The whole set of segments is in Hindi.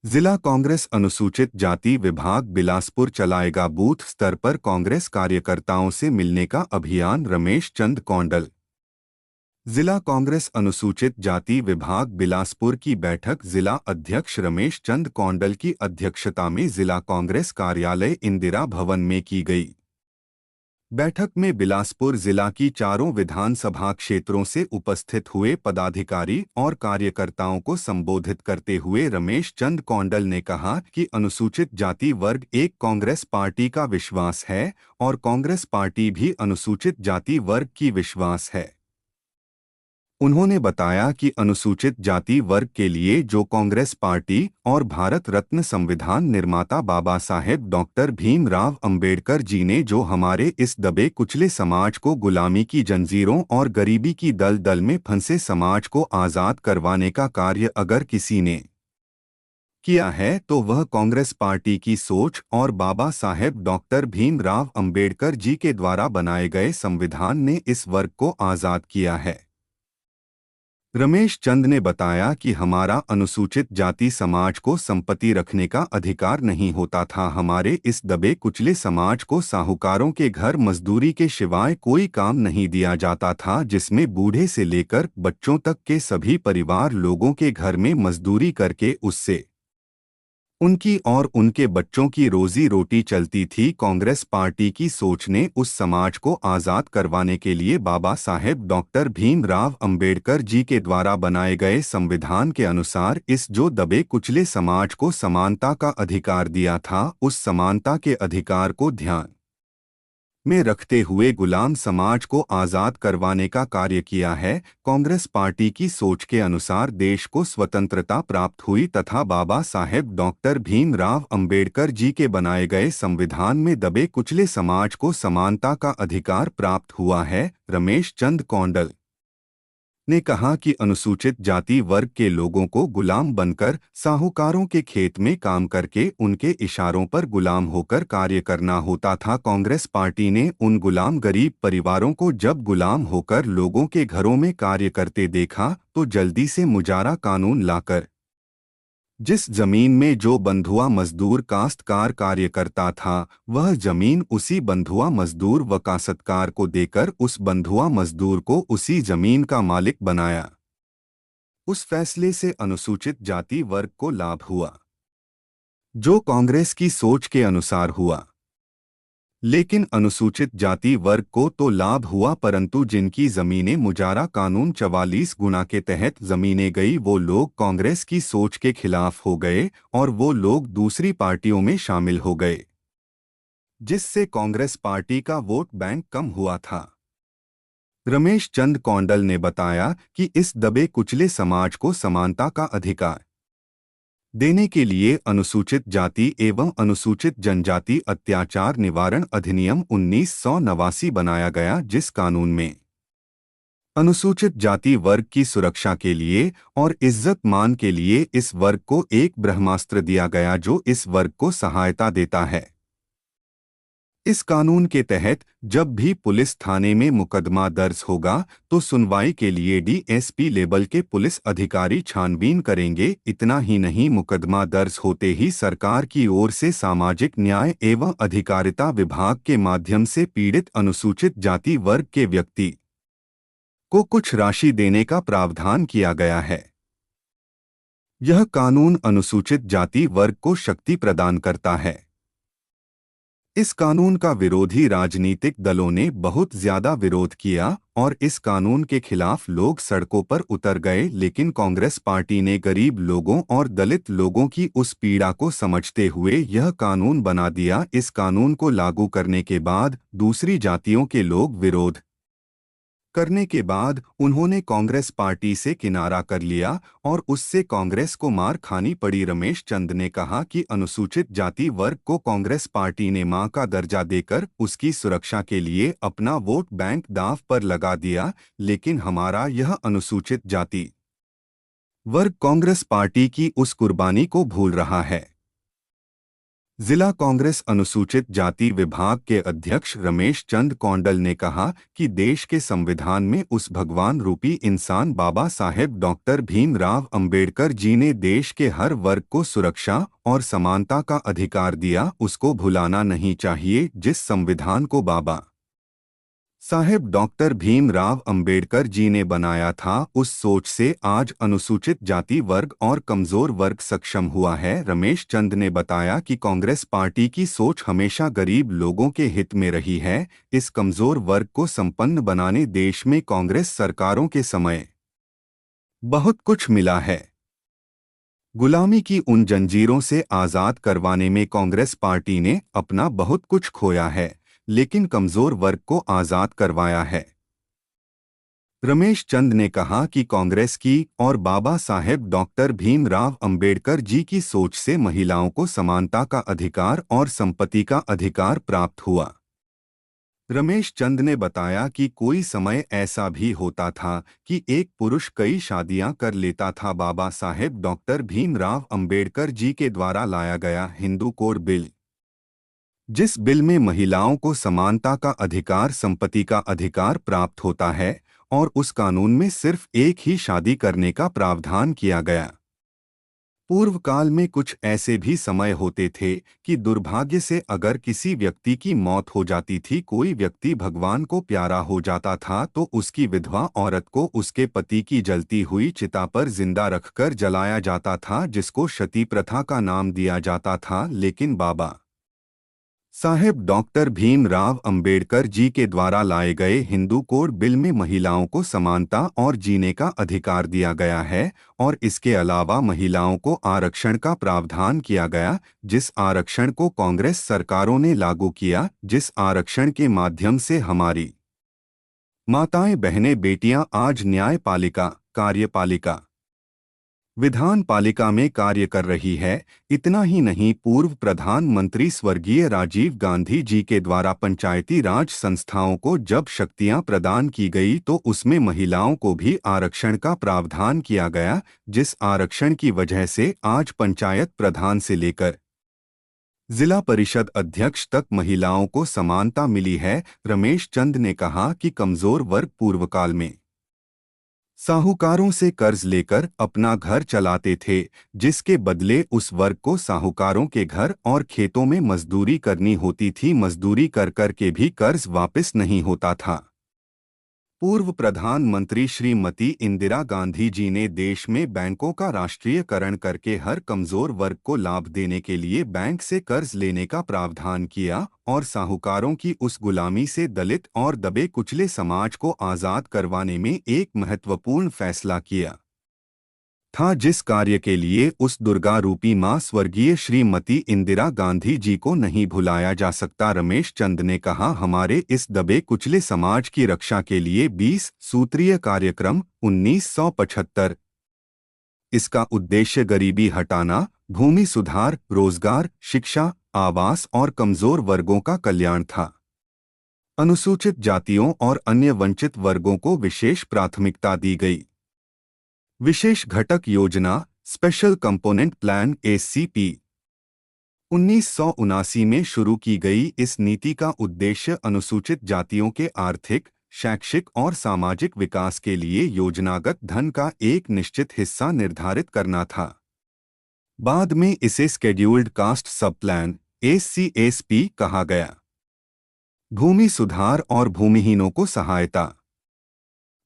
जिला कांग्रेस अनुसूचित जाति विभाग बिलासपुर चलाएगा बूथ स्तर पर कांग्रेस कार्यकर्ताओं से मिलने का अभियान। रमेश चंद कौंडल। जिला कांग्रेस अनुसूचित जाति विभाग बिलासपुर की बैठक जिला अध्यक्ष रमेश चंद कौंडल की अध्यक्षता में जिला कांग्रेस कार्यालय इंदिरा भवन में की गई। बैठक में बिलासपुर जिला की चारों विधानसभा क्षेत्रों से उपस्थित हुए पदाधिकारी और कार्यकर्ताओं को संबोधित करते हुए रमेश चंद कौंडल ने कहा कि अनुसूचित जाति वर्ग एक कांग्रेस पार्टी का विश्वास है और कांग्रेस पार्टी भी अनुसूचित जाति वर्ग की विश्वास है। उन्होंने बताया कि अनुसूचित जाति वर्ग के लिए जो कांग्रेस पार्टी और भारत रत्न संविधान निर्माता बाबा साहेब डॉक्टर भीमराव अंबेडकर जी ने जो हमारे इस दबे कुचले समाज को गुलामी की जंजीरों और गरीबी की दलदल में फंसे समाज को आज़ाद करवाने का कार्य अगर किसी ने किया है तो वह कांग्रेस पार्टी की सोच और बाबा साहेब डॉक्टर भीमराव अंबेडकर जी के द्वारा बनाए गए संविधान ने इस वर्ग को आज़ाद किया है। रमेश चंद ने बताया कि हमारा अनुसूचित जाति समाज को संपत्ति रखने का अधिकार नहीं होता था। हमारे इस दबे कुचले समाज को साहूकारों के घर मजदूरी के सिवाय कोई काम नहीं दिया जाता था, जिसमें बूढ़े से लेकर बच्चों तक के सभी परिवार लोगों के घर में मजदूरी करके उससे उनकी और उनके बच्चों की रोजी रोटी चलती थी। कांग्रेस पार्टी की सोच ने उस समाज को आज़ाद करवाने के लिए बाबा साहेब डॉक्टर भीमराव अंबेडकर जी के द्वारा बनाए गए संविधान के अनुसार इस जो दबे कुचले समाज को समानता का अधिकार दिया था, उस समानता के अधिकार को ध्यान में रखते हुए गुलाम समाज को आज़ाद करवाने का कार्य किया है। कांग्रेस पार्टी की सोच के अनुसार देश को स्वतंत्रता प्राप्त हुई तथा बाबा साहेब डॉक्टर भीमराव अंबेडकर जी के बनाए गए संविधान में दबे कुचले समाज को समानता का अधिकार प्राप्त हुआ है। रमेश चंद कौंडल ने कहा कि अनुसूचित जाति वर्ग के लोगों को गुलाम बनकर साहूकारों के खेत में काम करके उनके इशारों पर गुलाम होकर कार्य करना होता था। कांग्रेस पार्टी ने उन गुलाम गरीब परिवारों को जब गुलाम होकर लोगों के घरों में कार्य करते देखा तो जल्दी से मुजारा कानून लाकर जिस जमीन में जो बंधुआ मजदूर काश्तकार कार्य करता था, वह जमीन उसी बंधुआ मजदूर व काश्तकार को देकर उस बंधुआ मजदूर को उसी जमीन का मालिक बनाया। उस फैसले से अनुसूचित जाति वर्ग को लाभ हुआ, जो कांग्रेस की सोच के अनुसार हुआ। लेकिन अनुसूचित जाति वर्ग को तो लाभ हुआ, परंतु जिनकी जमीनें मुजारा कानून 44 गुना के तहत जमीनें गई, वो लोग कांग्रेस की सोच के खिलाफ हो गए और वो लोग दूसरी पार्टियों में शामिल हो गए, जिससे कांग्रेस पार्टी का वोट बैंक कम हुआ था। रमेश चंद कौंडल ने बताया कि इस दबे कुचले समाज को समानता का अधिकार देने के लिए अनुसूचित जाति एवं अनुसूचित जनजाति अत्याचार निवारण अधिनियम 1989 बनाया गया, जिस कानून में अनुसूचित जाति वर्ग की सुरक्षा के लिए और इज्जत मान के लिए इस वर्ग को एक ब्रह्मास्त्र दिया गया जो इस वर्ग को सहायता देता है। इस कानून के तहत जब भी पुलिस थाने में मुकदमा दर्ज होगा तो सुनवाई के लिए डीएसपी लेवल के पुलिस अधिकारी छानबीन करेंगे। इतना ही नहीं, मुकदमा दर्ज होते ही सरकार की ओर से सामाजिक न्याय एवं अधिकारिता विभाग के माध्यम से पीड़ित अनुसूचित जाति वर्ग के व्यक्ति को कुछ राशि देने का प्रावधान किया गया है। यह कानून अनुसूचित जाति वर्ग को शक्ति प्रदान करता है। इस कानून का विरोधी राजनीतिक दलों ने बहुत ज्यादा विरोध किया और इस कानून के खिलाफ लोग सड़कों पर उतर गए, लेकिन कांग्रेस पार्टी ने गरीब लोगों और दलित लोगों की उस पीड़ा को समझते हुए यह कानून बना दिया। इस कानून को लागू करने के बाद दूसरी जातियों के लोग विरोध करने के बाद उन्होंने कांग्रेस पार्टी से किनारा कर लिया और उससे कांग्रेस को मार खानी पड़ी। रमेश चंद ने कहा कि अनुसूचित जाति वर्ग को कांग्रेस पार्टी ने मां का दर्जा देकर उसकी सुरक्षा के लिए अपना वोट बैंक दांव पर लगा दिया, लेकिन हमारा यह अनुसूचित जाति वर्ग कांग्रेस पार्टी की उस कुर्बानी को भूल रहा है। जिला कांग्रेस अनुसूचित जाति विभाग के अध्यक्ष रमेश चंद कौंडल ने कहा कि देश के संविधान में उस भगवान रूपी इंसान बाबा साहेब डॉक्टर भीमराव अंबेडकर जी ने देश के हर वर्ग को सुरक्षा और समानता का अधिकार दिया, उसको भुलाना नहीं चाहिए। जिस संविधान को बाबा साहेब डॉक्टर भीमराव अंबेडकर जी ने बनाया था, उस सोच से आज अनुसूचित जाति वर्ग और कमजोर वर्ग सक्षम हुआ है। रमेश चंद ने बताया कि कांग्रेस पार्टी की सोच हमेशा गरीब लोगों के हित में रही है। इस कमजोर वर्ग को संपन्न बनाने देश में कांग्रेस सरकारों के समय बहुत कुछ मिला है। गुलामी की उन जंजीरों से आज़ाद करवाने में कांग्रेस पार्टी ने अपना बहुत कुछ खोया है, लेकिन कमजोर वर्ग को आज़ाद करवाया है। रमेश चंद ने कहा कि कांग्रेस की और बाबा साहेब डॉक्टर भीमराव अंबेडकर जी की सोच से महिलाओं को समानता का अधिकार और संपत्ति का अधिकार प्राप्त हुआ। रमेश चंद ने बताया कि कोई समय ऐसा भी होता था कि एक पुरुष कई शादियां कर लेता था। बाबा साहेब डॉक्टर भीमराव अंबेडकर जी के द्वारा लाया गया हिंदू कोड बिल, जिस बिल में महिलाओं को समानता का अधिकार, संपत्ति का अधिकार प्राप्त होता है, और उस कानून में सिर्फ एक ही शादी करने का प्रावधान किया गया। पूर्व काल में कुछ ऐसे भी समय होते थे कि दुर्भाग्य से अगर किसी व्यक्ति की मौत हो जाती थी, कोई व्यक्ति भगवान को प्यारा हो जाता था, तो उसकी विधवा औरत को उसके पति की जलती हुई चिता पर जिंदा रखकर जलाया जाता था, जिसको सती प्रथा का नाम दिया जाता था। लेकिन बाबा साहेब डॉक्टर भीमराव अंबेडकर जी के द्वारा लाए गए हिंदू कोड बिल में महिलाओं को समानता और जीने का अधिकार दिया गया है, और इसके अलावा महिलाओं को आरक्षण का प्रावधान किया गया, जिस आरक्षण को कांग्रेस सरकारों ने लागू किया, जिस आरक्षण के माध्यम से हमारी माताएं, बहनें, बेटियां आज न्यायपालिका, कार्यपालिका, विधान पालिका में कार्य कर रही है। इतना ही नहीं, पूर्व प्रधानमंत्री स्वर्गीय राजीव गांधी जी के द्वारा पंचायती राज संस्थाओं को जब शक्तियां प्रदान की गई, तो उसमें महिलाओं को भी आरक्षण का प्रावधान किया गया, जिस आरक्षण की वजह से आज पंचायत प्रधान से लेकर जिला परिषद अध्यक्ष तक महिलाओं को समानता मिली है। रमेश चंद ने कहा कि कमजोर वर्ग पूर्वकाल में साहूकारों से कर्ज लेकर अपना घर चलाते थे, जिसके बदले उस वर्ग को साहूकारों के घर और खेतों में मजदूरी करनी होती थी। मजदूरी कर कर के भी कर्ज वापस नहीं होता था। पूर्व प्रधानमंत्री श्रीमती इंदिरा गांधी जी ने देश में बैंकों का राष्ट्रीयकरण करके हर कमजोर वर्ग को लाभ देने के लिए बैंक से कर्ज लेने का प्रावधान किया, और साहूकारों की उस गुलामी से दलित और दबे कुचले समाज को आज़ाद करवाने में एक महत्वपूर्ण फैसला किया था, जिस कार्य के लिए उस दुर्गा रूपी मां स्वर्गीय श्रीमती इंदिरा गांधी जी को नहीं भुलाया जा सकता। रमेश चंद ने कहा, हमारे इस दबे कुचले समाज की रक्षा के लिए 20 सूत्रीय कार्यक्रम 1975, इसका उद्देश्य गरीबी हटाना, भूमि सुधार, रोजगार, शिक्षा, आवास और कमजोर वर्गों का कल्याण था। अनुसूचित जातियों और अन्य वंचित वर्गों को विशेष प्राथमिकता दी गई। विशेष घटक योजना, स्पेशल कंपोनेंट प्लान (एससीपी) 1979 में शुरू की गई इस नीति का उद्देश्य अनुसूचित जातियों के आर्थिक, शैक्षिक और सामाजिक विकास के लिए योजनागत धन का एक निश्चित हिस्सा निर्धारित करना था। बाद में इसे शेड्यूल्ड कास्ट सब प्लान (एससीएसपी) कहा गया। भूमि सुधार और भूमिहीनों को सहायता।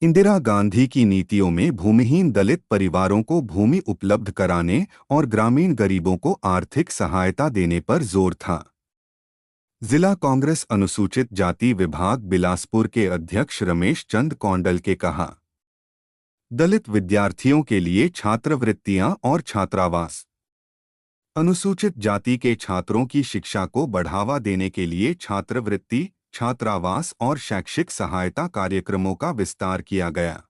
इंदिरा गांधी की नीतियों में भूमिहीन दलित परिवारों को भूमि उपलब्ध कराने और ग्रामीण गरीबों को आर्थिक सहायता देने पर जोर था। जिला कांग्रेस अनुसूचित जाति विभाग बिलासपुर के अध्यक्ष रमेश चंद कौंडल के कहा, दलित विद्यार्थियों के लिए छात्रवृत्तियां और छात्रावास। अनुसूचित जाति के छात्रों की शिक्षा को बढ़ावा देने के लिए छात्रवृत्ति, छात्रावास और शैक्षिक सहायता कार्यक्रमों का विस्तार किया गया।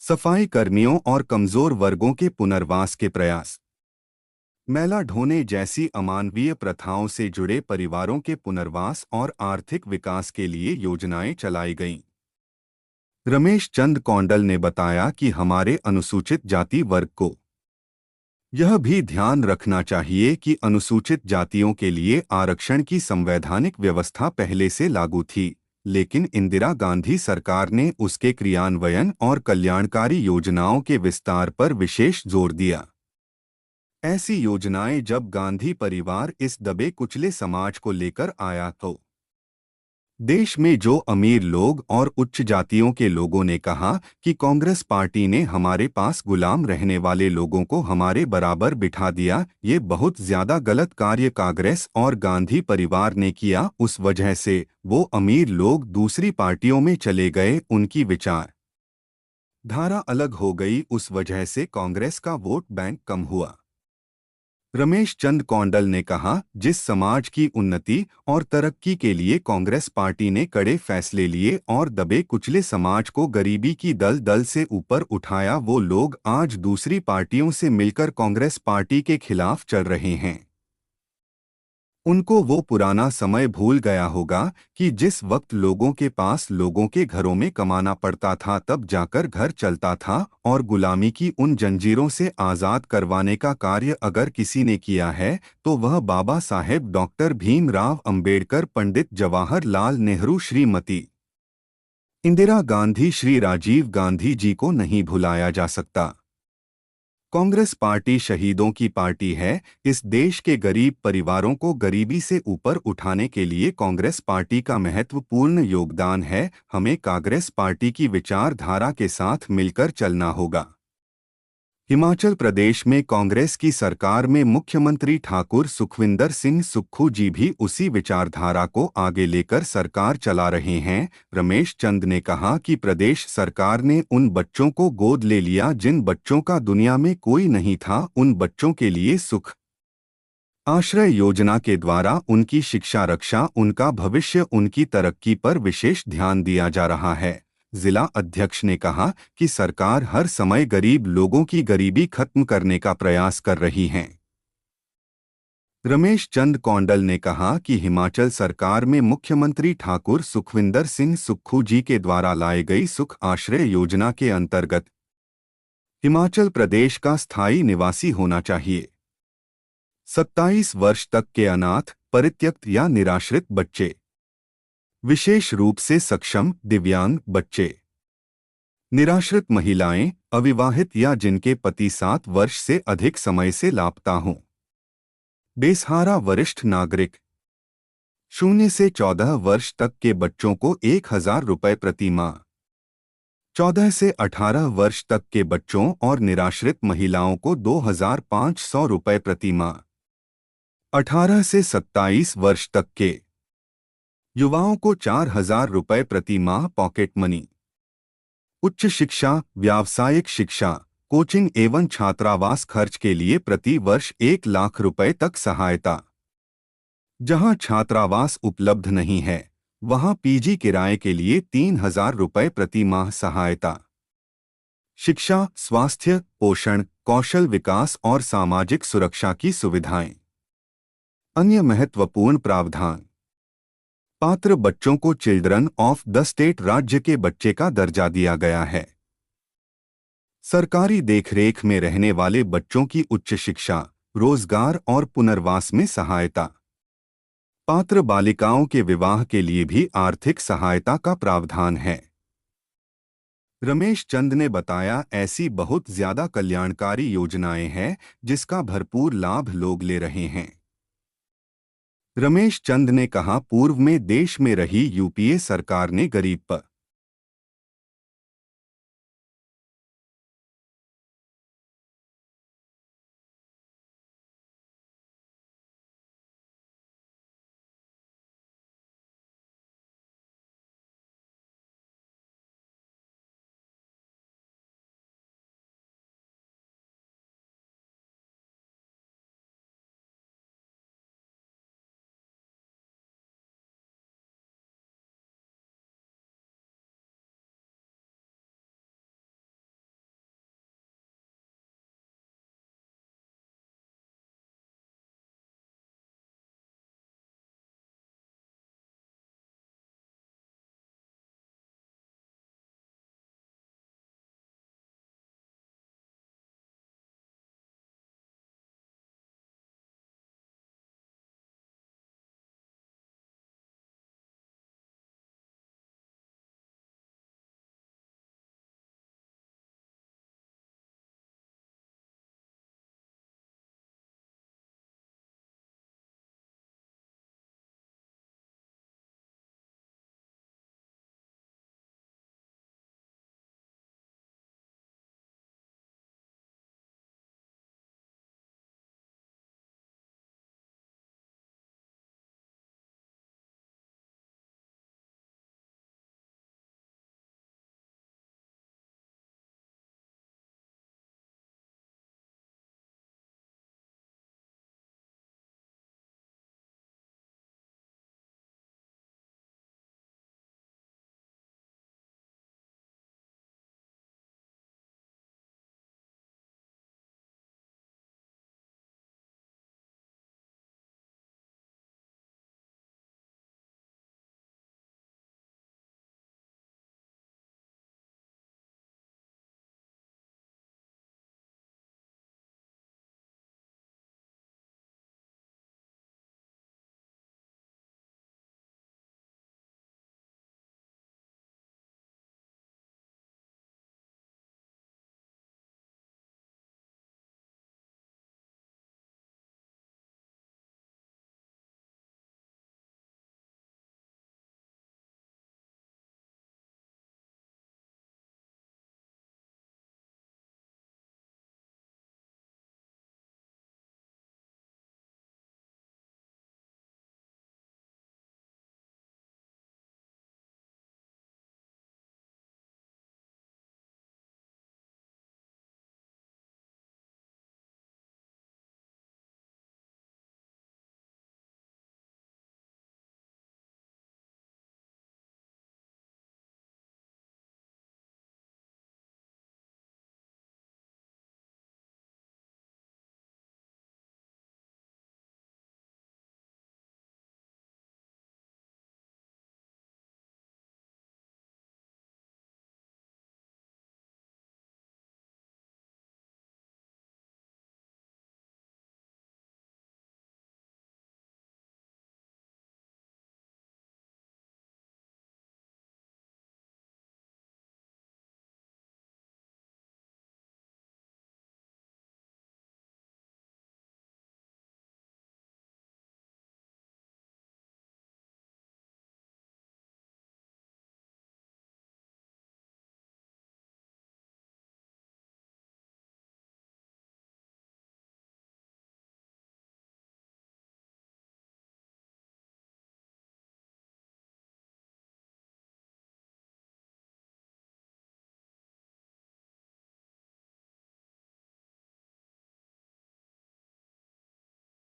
सफाई कर्मियों और कमजोर वर्गों के पुनर्वास के प्रयास। मैला ढोने जैसी अमानवीय प्रथाओं से जुड़े परिवारों के पुनर्वास और आर्थिक विकास के लिए योजनाएं चलाई गईं। रमेश चंद कौंडल ने बताया कि हमारे अनुसूचित जाति वर्ग को यह भी ध्यान रखना चाहिए कि अनुसूचित जातियों के लिए आरक्षण की संवैधानिक व्यवस्था पहले से लागू थी, लेकिन इंदिरा गांधी सरकार ने उसके क्रियान्वयन और कल्याणकारी योजनाओं के विस्तार पर विशेष जोर दिया। ऐसी योजनाएं जब गांधी परिवार इस दबे कुचले समाज को लेकर आया तो देश में जो अमीर लोग और उच्च जातियों के लोगों ने कहा कि कांग्रेस पार्टी ने हमारे पास गुलाम रहने वाले लोगों को हमारे बराबर बिठा दिया, ये बहुत ज्यादा गलत कार्य कांग्रेस और गांधी परिवार ने किया। उस वजह से वो अमीर लोग दूसरी पार्टियों में चले गए, उनकी विचार धारा अलग हो गई, उस वजह से कांग्रेस का वोट बैंक कम हुआ। रमेश चंद कौंडल ने कहा, जिस समाज की उन्नति और तरक्की के लिए कांग्रेस पार्टी ने कड़े फैसले लिए और दबे कुचले समाज को गरीबी की दलदल से ऊपर उठाया, वो लोग आज दूसरी पार्टियों से मिलकर कांग्रेस पार्टी के खिलाफ चल रहे हैं। उनको वो पुराना समय भूल गया होगा कि जिस वक्त लोगों के पास लोगों के घरों में कमाना पड़ता था, तब जाकर घर चलता था, और गुलामी की उन जंजीरों से आज़ाद करवाने का कार्य अगर किसी ने किया है तो वह बाबा साहेब डॉक्टर भीमराव अंबेडकर, पंडित जवाहरलाल नेहरू, श्रीमती इंदिरा गांधी, श्री राजीव गांधी जी को नहीं भुलाया जा सकता। कांग्रेस पार्टी शहीदों की पार्टी है। इस देश के गरीब परिवारों को गरीबी से ऊपर उठाने के लिए कांग्रेस पार्टी का महत्वपूर्ण योगदान है। हमें कांग्रेस पार्टी की विचारधारा के साथ मिलकर चलना होगा। हिमाचल प्रदेश में कांग्रेस की सरकार में मुख्यमंत्री ठाकुर सुखविंदर सिंह सुक्खू जी भी उसी विचारधारा को आगे लेकर सरकार चला रहे हैं। रमेश चंद ने कहा कि प्रदेश सरकार ने उन बच्चों को गोद ले लिया जिन बच्चों का दुनिया में कोई नहीं था। उन बच्चों के लिए सुख आश्रय योजना के द्वारा उनकी शिक्षा, रक्षा, उनका भविष्य, उनकी तरक्की पर विशेष ध्यान दिया जा रहा है। जिला अध्यक्ष ने कहा कि सरकार हर समय गरीब लोगों की गरीबी खत्म करने का प्रयास कर रही है। रमेश चंद कौंडल ने कहा कि हिमाचल सरकार में मुख्यमंत्री ठाकुर सुखविंदर सिंह सुक्खू जी के द्वारा लाई गई सुख आश्रय योजना के अंतर्गत हिमाचल प्रदेश का स्थायी निवासी होना चाहिए। 27 वर्ष तक के अनाथ, परित्यक्त या निराश्रित बच्चे, विशेष रूप से सक्षम दिव्यांग बच्चे, निराश्रित महिलाएं, अविवाहित या जिनके पति 7 वर्ष से अधिक समय से लापता हों, बेसहारा वरिष्ठ नागरिक, 0 से 14 वर्ष तक के बच्चों को 1000 रुपये प्रति माह, 14 से 18 वर्ष तक के बच्चों और निराश्रित महिलाओं को 2500 रुपये प्रति माह, 18 से 27 वर्ष तक के युवाओं को 4000 रुपये प्रति माह पॉकेट मनी, उच्च शिक्षा, व्यावसायिक शिक्षा, कोचिंग एवं छात्रावास खर्च के लिए प्रति वर्ष 1 लाख रुपए तक सहायता। जहां छात्रावास उपलब्ध नहीं है वहां पीजी किराए के लिए 3000 रुपये प्रति माह सहायता। शिक्षा, स्वास्थ्य, पोषण, कौशल विकास और सामाजिक सुरक्षा की सुविधाएं। अन्य महत्वपूर्ण प्रावधान। पात्र बच्चों को चिल्ड्रन ऑफ द स्टेट, राज्य के बच्चे का दर्जा दिया गया है। सरकारी देखरेख में रहने वाले बच्चों की उच्च शिक्षा, रोजगार और पुनर्वास में सहायता। पात्र बालिकाओं के विवाह के लिए भी आर्थिक सहायता का प्रावधान है। रमेश चंद ने बताया, ऐसी बहुत ज्यादा कल्याणकारी योजनाएं हैं जिसका भरपूर लाभ लोग ले रहे हैं। रमेश चंद ने कहा, पूर्व में देश में रही यूपीए सरकार ने गरीब पर